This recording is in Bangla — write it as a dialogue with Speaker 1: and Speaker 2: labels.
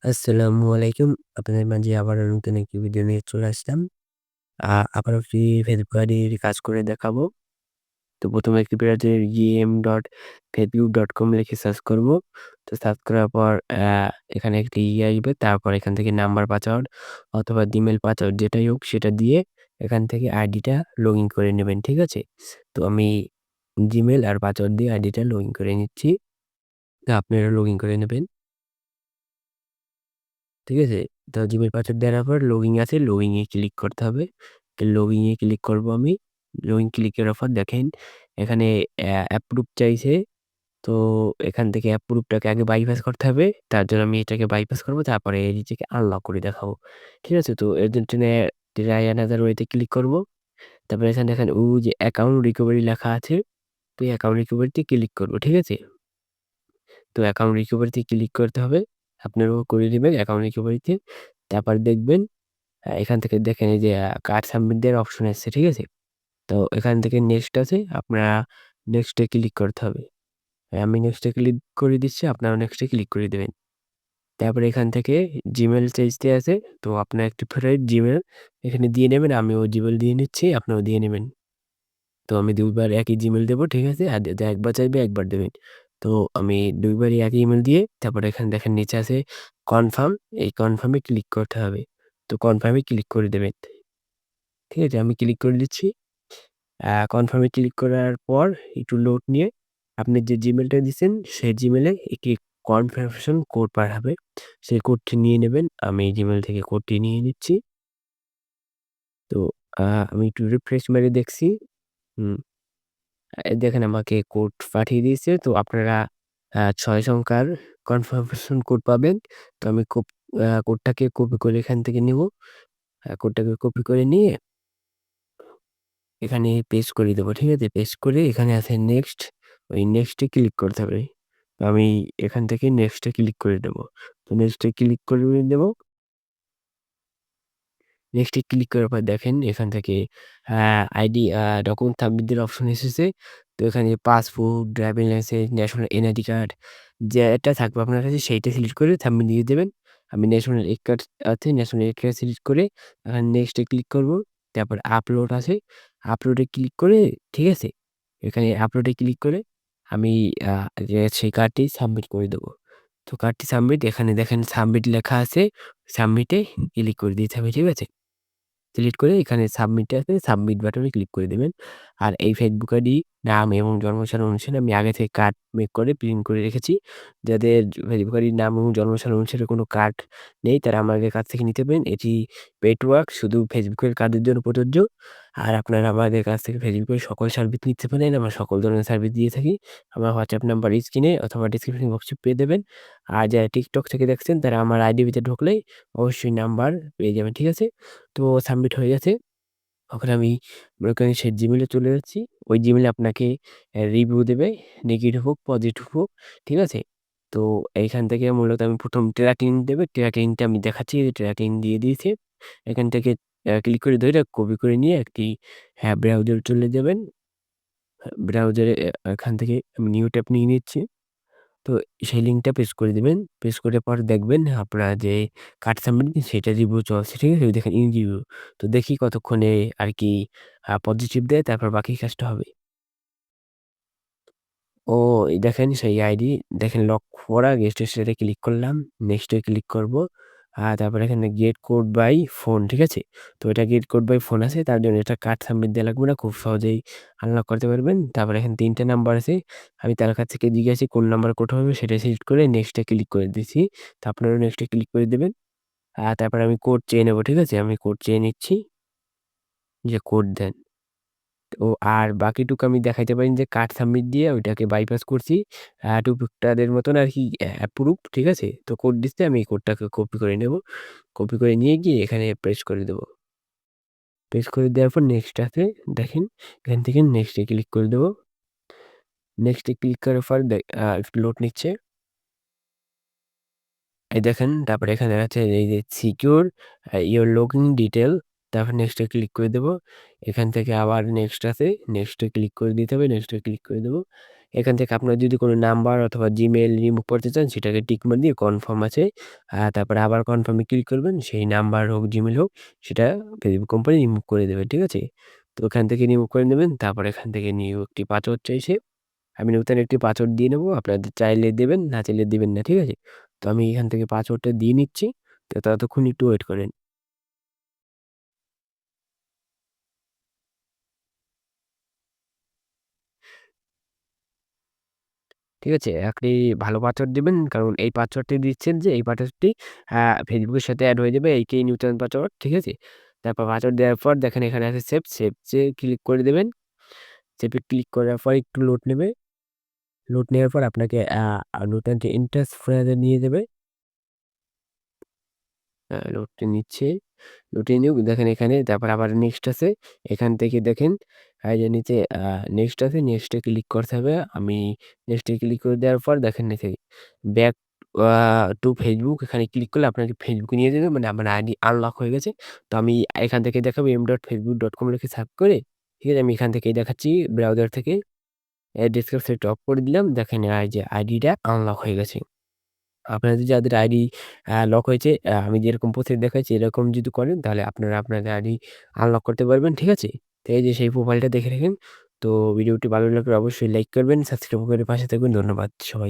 Speaker 1: আসসালামু আলাইকুম। আপনাদের মাঝে আবারও নতুন একটি ভিডিও নিয়ে চলে আসলাম। আবারও একটি ফেসবুক আইডির কাজ করে দেখাবো। তো ১ম এ একটি ব্রাউজারে gm.facebook.com লিখে সার্চ করব। তো সার্চ করার পর এখানে একটি আসবে। তারপর এখান থেকে নাম্বার পাসওয়ার্ড অথবা জিমেইল পাসওয়ার্ড যেটাই হোক সেটা দিয়ে এখান থেকে আইডিটা লগইন করে নেবেন। ঠিক আছে? তো আমি জিমেইল আর পাসওয়ার্ড দিয়ে আইডিটা লগইন করে নিচ্ছি। তো আপনারা লগইন করে নেবেন। ঠিক আছে? তো জিমেইল পাসওয়ার্ড দেওয়ার পর লগইন আছে, লগইন এ ক্লিক করতে হবে। তো লগইন এ ক্লিক করব আমি। লগইন ক্লিক করার পর দেখেন এখানে অ্যাপ্রুভ চাইছে। তো এখান থেকে অ্যাপ্রুভটাকে আগে বাইপাস করতে হবে। তার জন্য আমি এটাকে বাইপাস করব। তারপরে নিজেকে আনলক করে দেখাবো। ঠিক আছে? তো এর জন্য ট্রাই অ্যানাদার ওয়েতে ক্লিক করব। তারপরে এখানে দেখেন যে অ্যাকাউন্ট রিকভারি লেখা আছে। তো এই অ্যাকাউন্ট রিকভারিতে ক্লিক করব। ঠিক আছে? তো অ্যাকাউন্ট রিকভারিতে ক্লিক করতে হবে। আপনারাও করে নিবেন অ্যাকাউন্ট রিকভারিতে। তারপর দেখবেন এখান থেকে দেখেন এই যে কার্ড সাবমিট দেওয়ার অপশন আসছে, ঠিক আছে? তো এখান থেকে নেক্সট আছে, আপনারা নেক্সট এ ক্লিক করতে হবে। আমি নেক্সট এ ক্লিক করে দিচ্ছি, আপনারাও নেক্সট এ ক্লিক করে দিবেন। তারপরে এখান থেকে জিমেইল চাইতে আছে, তো আপনার একটি ফেভারিট জিমেইল এখানে দিয়ে নেবেন। আমিও জিমেইল দিয়ে নিচ্ছি, আপনারাও দিয়ে নেবেন। তো আমি ২ বার একই জিমেইল দেবো, ঠিক আছে? আর যদি একবার চাইবে একবার দেবেন। তো আমি ২ বারই একই ইমেইল দিয়ে তারপরে এখানে দেখেন নিচে আছে কনফার্ম, এই কনফার্ম এ ক্লিক করতে হবে। তো কনফার্ম এ ক্লিক করে দেবেন। ঠিক আছে? আমি ক্লিক করে দিচ্ছি। কনফার্ম এ ক্লিক করার পর একটু লোড নিয়ে আপনি যে জিমেইলটা দিছেন সেই জিমেইলে একটি কনফার্মেশন কোড পাঠাবে। সেই কোডটি নিয়ে নেবেন। আমি জিমেইল থেকে কোডটি নিয়ে নিচ্ছি। তো আ আমি একটু রিফ্রেশ মেরে দেখছি। হুম, দেখেন আমাকে কোড পাঠিয়ে দিয়েছে। তো আপনারা ৬ সংখ্যার কনফার্মেশন কোড পাবেন। তো আমি কোডটাকে কপি করে এখান থেকে নিবো। কোডটাকে কপি করে নিয়ে এখানে পেস্ট করে দেবো। ঠিক আছে? পেস্ট করে এখানে আছে নেক্সট, ওই নেক্সট এ ক্লিক করতে হবে। তো আমি এখান থেকে নেক্সট এ ক্লিক করে দেবো। তো নেক্সট এ ক্লিক করে দেবো। নেক্সট এ ক্লিক করার পর দেখেন এখান থেকে আইডি ডকুমেন্ট সাবমিট এর অপশন এসেছে। তো এখানে passport, driving licence, national NID card যেটা থাকবে আপনার কাছে সেইটা সিলেক্ট করে সাবমিট দিয়ে দেবেন। আমি ন্যাশনাল এড কার্ড আছে, ন্যাশনাল এড কার্ড সিলেক্ট করে নেক্সট এ ক্লিক করব। তারপর আপলোড আছে, আপলোডে ক্লিক করে ঠিক আছে? এখানে আপলোডে ক্লিক করে আমি আ যে সেই কার্ডটি সাবমিট করে দেব। তো কার্ডটি সাবমিট এখানে দেখেন সাবমিট লেখা আছে। সাবমিটে ক্লিক করে দিতে হবে। ঠিক আছে? সিলেক্ট করে এখানে সাবমিটে আছে, সাবমিট বাটনে ক্লিক করে দিবেন। আর এই ফেসবুক আইডি, নাম এবং জন্মসাল অনুসারে আমি আগে থেকে কার্ড মেক করে প্রিন্ট করে রেখেছি। যাদের ফেসবুক আইডির নাম এবং জন্মসাল অনুসারে কোনো কার্ড নেই তারা আমাদের কাছ থেকে নিতে পারেন। এটি পেড ওয়ার্ক, শুধু ফেসবুকের কার্ডের জন্য প্রযোজ্য। আর আপনারা আমাদের কাছ থেকে ফেসবুকের সকল সার্ভিস নিতে পারেন। আমরা সকল ধরনের সার্ভিস দিয়ে থাকি। আমার হোয়াটসঅ্যাপ নাম্বার স্ক্রিনে অথবা ডেসক্রিপশন বক্সে পেয়ে যাবেন। আর যারা টিকটক থেকে দেখছেন তারা আমার আইডির ভিতরে ঢুকলেই অবশ্যই নাম্বার পেয়ে যাবেন। ঠিক আছে? তো সাবমিট হয়ে গেছে। এখন আমি মনে করেন সেই জিমেইলে চলে যাচ্ছি। ওই জিমেইলে আপনাকে রিভিউ দেবে। নেগেটিভ হোক, পজিটিভ হোক। ঠিক আছে? তো এইখান থেকে মূলত আমি ১ম ট্র্যাকিং দেবে। ট্র্যাকিংটা আমি দেখাচ্ছি যে ট্র্যাকিং দিয়ে দিয়েছি। এখান থেকে ক্লিক করে ধইরা কপি করে নিয়ে একটি ব্রাউজারে চলে যাবেন। ব্রাউজারে এখান থেকে আমি নিউ ট্যাব নিয়ে নিচ্ছি। তো সেই লিঙ্কটা পেস্ট করে দিবেন। পেস্ট করার পর দেখবেন আপনার যে কার্ড সাবমিট সেটা রিভিউ চলছে। ঠিক আছে? ওই দেখেন ইন রিভিউ। তো দেখি কতক্ষণে আরকি পজিটিভ দেয় তারপর বাকি কাজটা হবে। ও এই দেখেন সেই আইডি দেখেন লক করা গেস্ট স্টেটে ক্লিক করলাম। নেক্সট এ ক্লিক করব। তারপরে এখানে গেট কোড বাই ফোন, ঠিক আছে? তো এটা গেট কোড বাই ফোন আছে তার জন্য এটা কার্ড সাবমিট দেয়া লাগবে না। খুব সহজেই আনলক করতে পারবেন। তারপরে এখানে ৩ টে নাম্বার আছে। আমি তার কাছ থেকে জিজ্ঞাসি কোন নাম্বার কোড হবে সেটা সিলেক্ট করে নেক্সট এ ক্লিক করে দিছি। তো আপনারাও নেক্সট এ ক্লিক করে দিবেন। তারপরে আমি কোড চেয়ে নেব, ঠিক আছে? আমি কোড চেয়ে নিচ্ছি যে কোড দেন। ও আর বাকিটুকু আমি দেখাইতে পারি যে কার্ড সাবমিট দিয়ে ওইটাকে বাইপাস করছি। টুকটাকের মতন আরকি অ্যাপ্রুভ, ঠিক আছে? তো কোড দিচ্ছে আমি এই কোডটাকে কপি করে নেব। কপি করে নিয়ে গিয়ে এখানে পেস্ট করে দেব। পেস্ট করে দেওয়ার পর নেক্সট আছে দেখেন এখান থেকে নেক্সট এ ক্লিক করে দেব। নেক্সট এ ক্লিক করার পর একটু লোড নিচ্ছে। এই দেখেন তারপরে এখানে আছে এই যে সিকিউর ইওর লগইন ডিটেইল তারপর নেক্সট এ ক্লিক করে দেব। এখান থেকে আবার নেক্সট আছে। নেক্সট এ ক্লিক করে দিতে হবে। নেক্সট এ ক্লিক করে দেব। এখান থেকে আপনার যদি কোনো নাম্বার অথবা Gmail রিমুভ করতে চান সেটাকে টিক মার দিয়ে কনফার্ম আছে। তারপরে আবার কনফার্ম এ ক্লিক করবেন। সেই নাম্বার হোক, Gmail হোক সেটা ফেসবুক কোম্পানি রিমুভ করে দেবে। ঠিক আছে? তো ওখান থেকে রিমুভ করে নেবেন। তারপর এখান থেকে নিউ একটি পাসওয়ার্ড চাইছে। আমি নতুন একটি পাসওয়ার্ড দিয়ে নেবো। আপনাদের চাইলে দেবেন, না চাইলে দিবেন না। ঠিক আছে? তো আমি এখান থেকে পাসওয়ার্ডটা দিয়ে নিচ্ছি। তো ততক্ষণ একটু ওয়েট করেন। ঠিক আছে? আপনি ভালো পাসওয়ার্ড দিবেন। কারণ এই পাসওয়ার্ডটি দিচ্ছেন যে এই পাসওয়ার্ডটি আ ফেসবুকের সাথে এড হয়ে যাবে। এইটাই নূতন পাসওয়ার্ড। ঠিক আছে? তারপর পাসওয়ার্ড দেওয়ার পর দেখেন এখানে আছে সেভ, সেভ ক্লিক করে দেবেন। সেভ এ ক্লিক করার পর একটু লোড নেবে। লোড নেওয়ার পর আপনাকে নতুন যে ইন্টারেস্ট নিয়ে যাবে। লোডটা নিচ্ছে। লোডে নিউক দেখেন এখানে তারপর আবার নেক্সট আছে। এখান থেকে দেখেন এই যে নিচে নেক্সট আছে। নেক্সট এ ক্লিক করতে হবে। আমি নেক্সট এ ক্লিক করে দেওয়ার পর দেখেন নিচে ব্যাক আ টু ফেসবুক এখানে ক্লিক করলে আপনাকে ফেসবুকে নিয়ে যাবে। মানে আমার আইডি আনলক হয়ে গেছে। তো আমি এখান থেকে দেখাবো m.facebook.com লিখে সার্চ করে, ঠিক আছে? আমি এখান থেকেই দেখাচ্ছি ব্রাউজার থেকে। ডেস্কটপ সেটটা অফ করে দিলাম। দেখেন এই যে আইডিটা আনলক হয়ে গেছে। আপনাদের যাদের আইডি লক হয়েছে আমি যেরকম প্রসেস দেখাচ্ছি এরকম যদি করেন তাহলে আপনারা আপনাদের আইডি আনলক করতে পারবেন। ঠিক আছে? তো এই যে সেই প্রোফাইলটা দেখে রাখেন। তো ভিডিওটি ভালো লাগলে অবশ্যই লাইক করবেন, সাবস্ক্রাইব করে পাশে থাকবেন। ধন্যবাদ সবাই